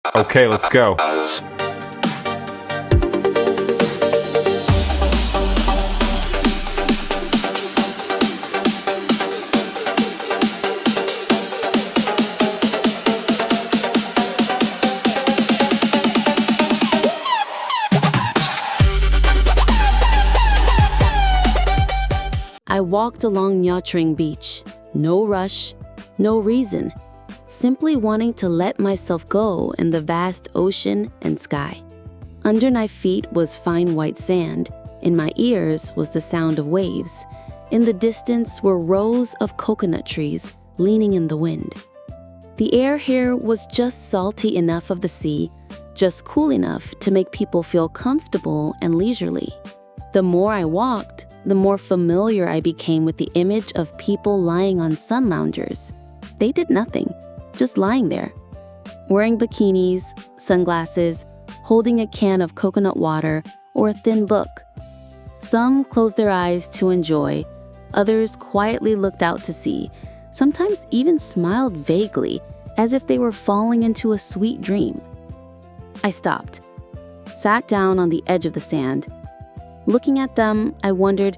Okay, let's go. I walked along Nha Trang beach. No rush, no reason. Simply wanting to let myself go in the vast ocean and sky. Under my feet was fine white sand. In my ears was the sound of waves. In the distance were rows of coconut trees leaning in the wind. The air here was just salty enough of the sea, just cool enough to make people feel comfortable and leisurely. The more I walked, the more familiar I became with the image of people lying on sun loungers. They did nothing, just lying there, wearing bikinis, sunglasses, holding a can of coconut water or a thin book. Some closed their eyes to enjoy, others quietly looked out to sea, sometimes even smiled vaguely, as if they were falling into a sweet dream. I stopped, sat down on the edge of the sand. Looking at them, I wondered,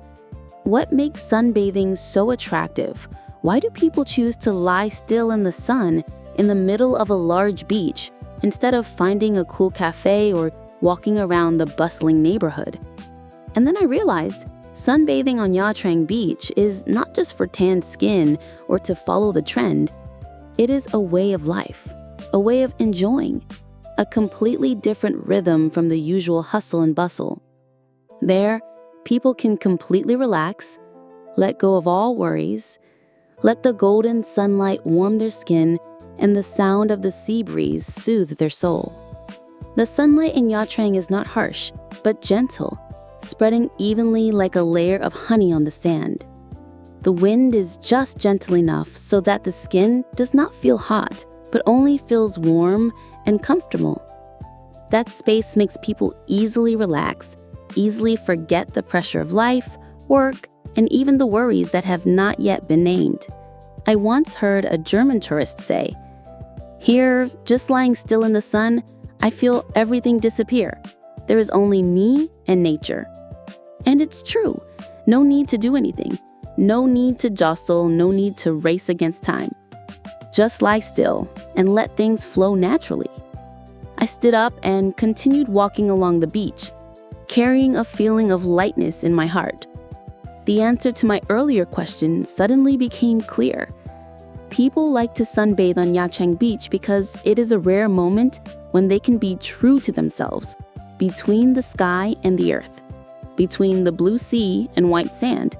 what makes sunbathing so attractive? Why do people choose to lie still in the sun in the middle of a large beach instead of finding a cool cafe or walking around the bustling neighborhood? And then I realized sunbathing on Nha Trang Beach is not just for tanned skin or to follow the trend. It is a way of life, a way of enjoying, a completely different rhythm from the usual hustle and bustle. There, people can completely relax, let go of all worries, let the golden sunlight warm their skin, and the sound of the sea breeze soothe their soul. The sunlight in Nha Trang is not harsh, but gentle, spreading evenly like a layer of honey on the sand. The wind is just gentle enough so that the skin does not feel hot, but only feels warm and comfortable. That space makes people easily relax, easily forget the pressure of life, work, and even the worries that have not yet been named. I once heard a German tourist say, "Here, just lying still in the sun, I feel everything disappear. There is only me and nature." And it's true. No need to do anything. No need to jostle, no need to race against time. Just lie still and let things flow naturally. I stood up and continued walking along the beach, carrying a feeling of lightness in my heart. The answer to my earlier question suddenly became clear. People like to sunbathe on Nha Trang Beach because it is a rare moment when they can be true to themselves, between the sky and the earth, between the blue sea and white sand,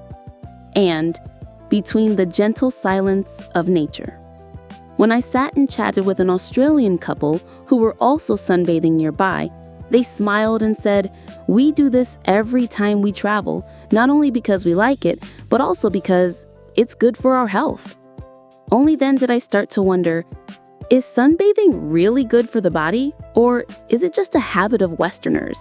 and between the gentle silence of nature. When I sat and chatted with an Australian couple who were also sunbathing nearby, they smiled and said, "We do this every time we travel, not only because we like it, but also because it's good for our health." Only then did I start to wonder, is sunbathing really good for the body, or is it just a habit of Westerners?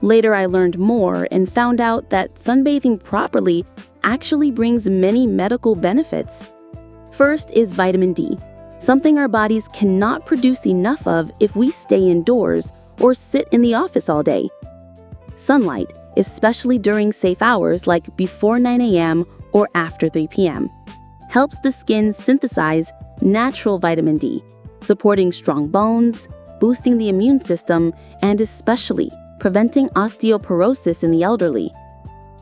Later, I learned more and found out that sunbathing properly actually brings many medical benefits. First is vitamin D, something our bodies cannot produce enough of if we stay indoors or sit in the office all day. Sunlight, especially during safe hours like before 9 a.m. or after 3 p.m., helps the skin synthesize natural vitamin D, supporting strong bones, boosting the immune system, and especially preventing osteoporosis in the elderly.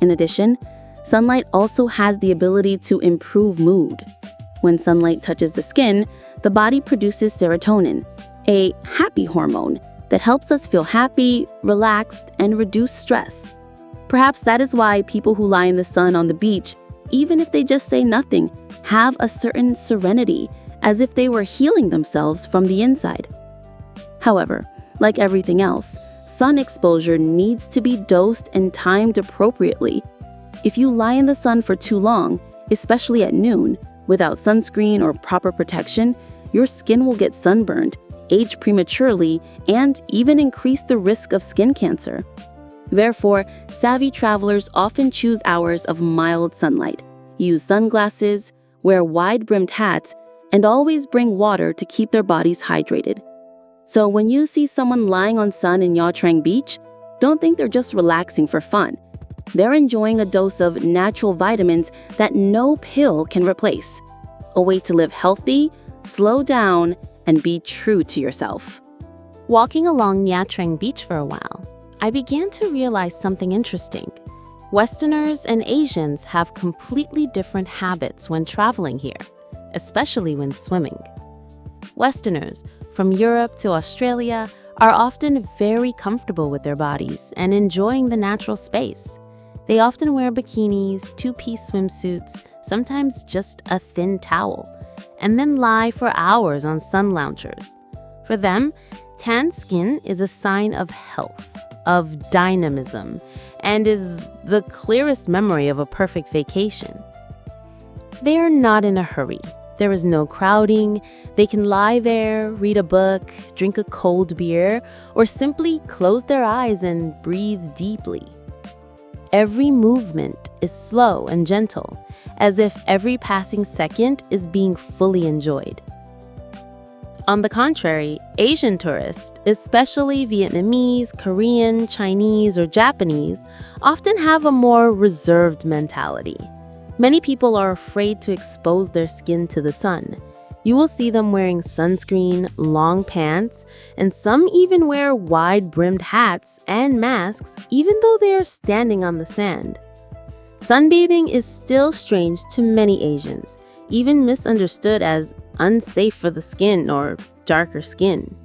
In addition, sunlight also has the ability to improve mood. When sunlight touches the skin, the body produces serotonin, a happy hormone that helps us feel happy, relaxed, and reduce stress. Perhaps that is why people who lie in the sun on the beach, even if they just say nothing, have a certain serenity, as if they were healing themselves from the inside. However, like everything else, sun exposure needs to be dosed and timed appropriately. If you lie in the sun for too long, especially at noon, without sunscreen or proper protection, your skin will get sunburned, age prematurely, and even increase the risk of skin cancer. Therefore, savvy travelers often choose hours of mild sunlight, use sunglasses, wear wide-brimmed hats, and always bring water to keep their bodies hydrated. So when you see someone lying on sun in Nha Trang Beach, don't think they're just relaxing for fun. They're enjoying a dose of natural vitamins that no pill can replace. A way to live healthy, slow down, and be true to yourself. Walking along Nha Trang Beach for a while, I began to realize something interesting. Westerners and Asians have completely different habits when traveling here, especially when swimming. Westerners, from Europe to Australia, are often very comfortable with their bodies and enjoying the natural space. They often wear bikinis, two-piece swimsuits, sometimes just a thin towel, and then lie for hours on sun loungers. For them, tan skin is a sign of health, of dynamism, and is the clearest memory of a perfect vacation. They are not in a hurry. There is no crowding. They can lie there, read a book, drink a cold beer, or simply close their eyes and breathe deeply. Every movement is slow and gentle, as if every passing second is being fully enjoyed. On the contrary, Asian tourists, especially Vietnamese, Korean, Chinese, or Japanese, often have a more reserved mentality. Many people are afraid to expose their skin to the sun. You will see them wearing sunscreen, long pants, and some even wear wide-brimmed hats and masks even though they are standing on the sand. Sunbathing is still strange to many Asians, even misunderstood as unsafe for the skin or darker skin.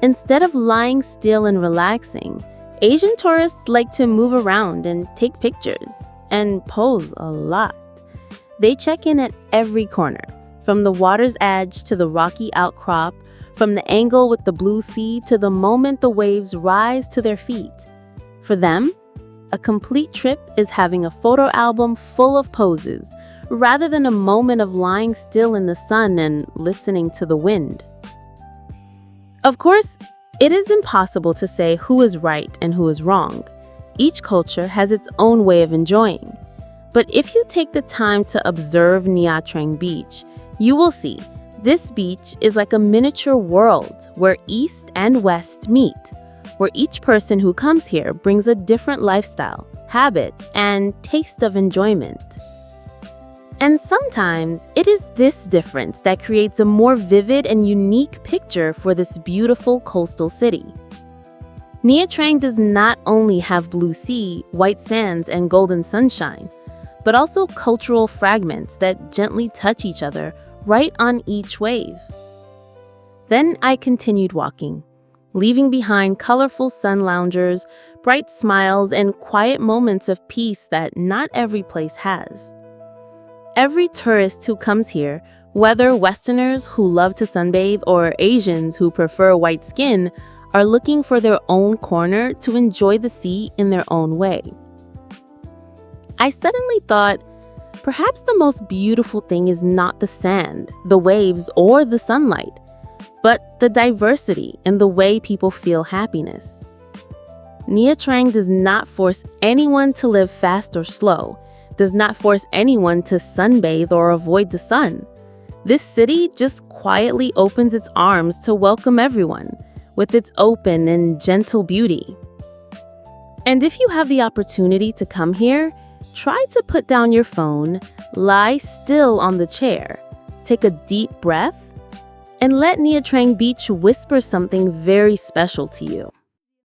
Instead of lying still and relaxing, Asian tourists like to move around and take pictures and pose a lot. They check in at every corner, from the water's edge to the rocky outcrop, from the angle with the blue sea to the moment the waves rise to their feet. For them, a complete trip is having a photo album full of poses, rather than a moment of lying still in the sun and listening to the wind. Of course, it is impossible to say who is right and who is wrong. Each culture has its own way of enjoying. But if you take the time to observe Nha Trang Beach, you will see this beach is like a miniature world where East and West meet, where each person who comes here brings a different lifestyle, habit, and taste of enjoyment. And sometimes it is this difference that creates a more vivid and unique picture for this beautiful coastal city. Nha Trang does not only have blue sea, white sands, and golden sunshine, but also cultural fragments that gently touch each other right on each wave. Then I continued walking, leaving behind colorful sun loungers, bright smiles, and quiet moments of peace that not every place has. Every tourist who comes here, whether Westerners who love to sunbathe or Asians who prefer white skin, are looking for their own corner to enjoy the sea in their own way. I suddenly thought, perhaps the most beautiful thing is not the sand, the waves, or the sunlight, but the diversity in the way people feel happiness. Nha Trang does not force anyone to live fast or slow, does not force anyone to sunbathe or avoid the sun. This city just quietly opens its arms to welcome everyone, with its open and gentle beauty. And if you have the opportunity to come here, try to put down your phone, lie still on the chair, take a deep breath, and let Nha Trang Beach whisper something very special to you.